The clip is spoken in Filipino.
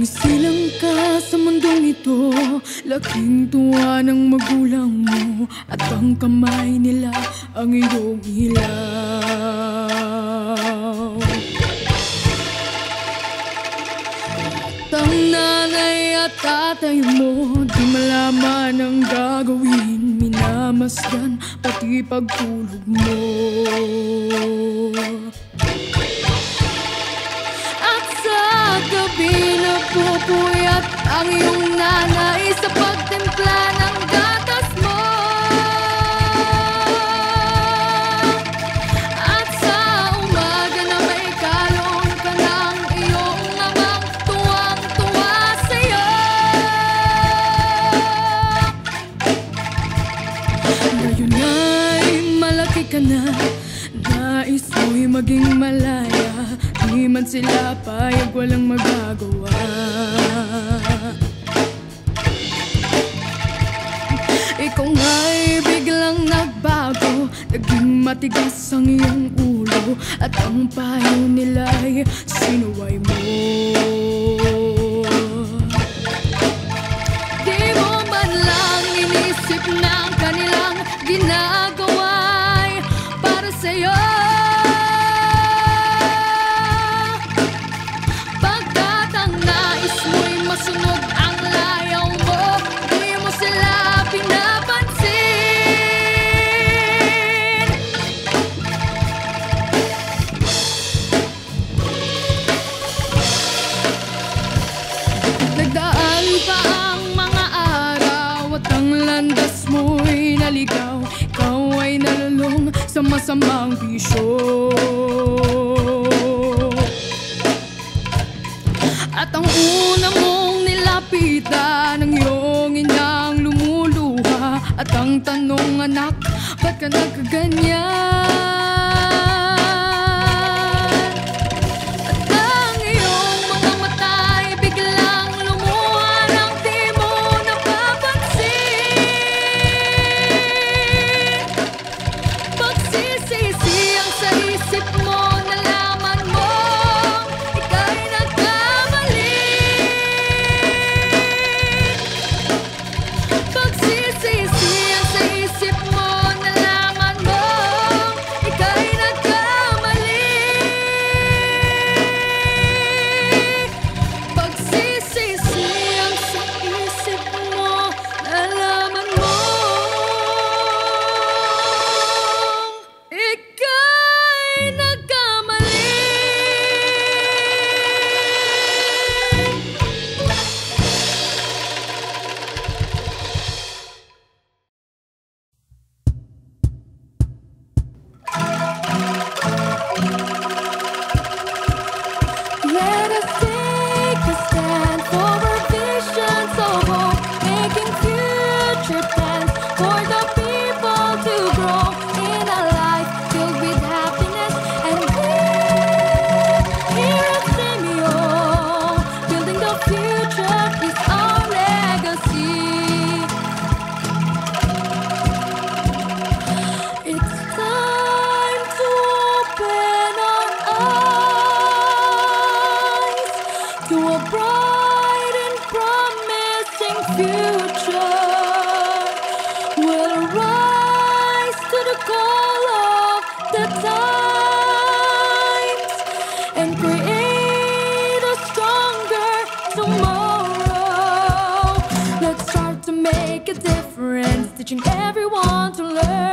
Sumisilang ka sa mundong ito, laking tuwa ng magulang mo, at ang kamay nila ang iyong ilaw. At ang nanay at tatay mo, di malaman ang gagawin, minamasdan pati pagtulog mo. Gabi na pupuyat ang iyong nanay sa pagtimpla ng gatas mo. At sa umaga na may kalong ka ng iyong amang tuwang-tuwa sa'yo. Ngayon ay malaki ka na, nais mo'y maging malaya, di man sila payag, walang magagawa. Ikaw nga'y biglang nagbago, naging matigas ang iyong ulo, at ang payo nila'y sinuway mo. Di mo man lang inisip na ang kanilang ginagawa'y para sa'yo. Masunod ang layaw mo, di mo sila pinapansin. Nagdaan pa ang mga araw at ang landas mo'y naligaw. Ikaw ay nalulong sa masamang bisyo, at ang una mong nilapitan ng iyong inang lumuluha, at ang tanong, anak, ba't ka nagkaganyan? At ang iyong mga mata'y biglang lumuha nang di mo napapansin. Pagsisisi ang sa isip mo, nalaman mo ika'y nagkamali. Pagsisisi ang sa isip mo, nalaman mo ika'y nagkamali. Pagsisisi ang sa isip mo, nalaman mo ika'y nagkamali. Let us take a stand for our visions of hope, making future plans for the people to grow in a life filled with happiness. And we, here at Semio, building the future is our legacy. It's time to open our eyes to a bright and promising future. We'll rise to the call of the times and create a stronger tomorrow. Let's start to make a difference, teaching everyone to learn.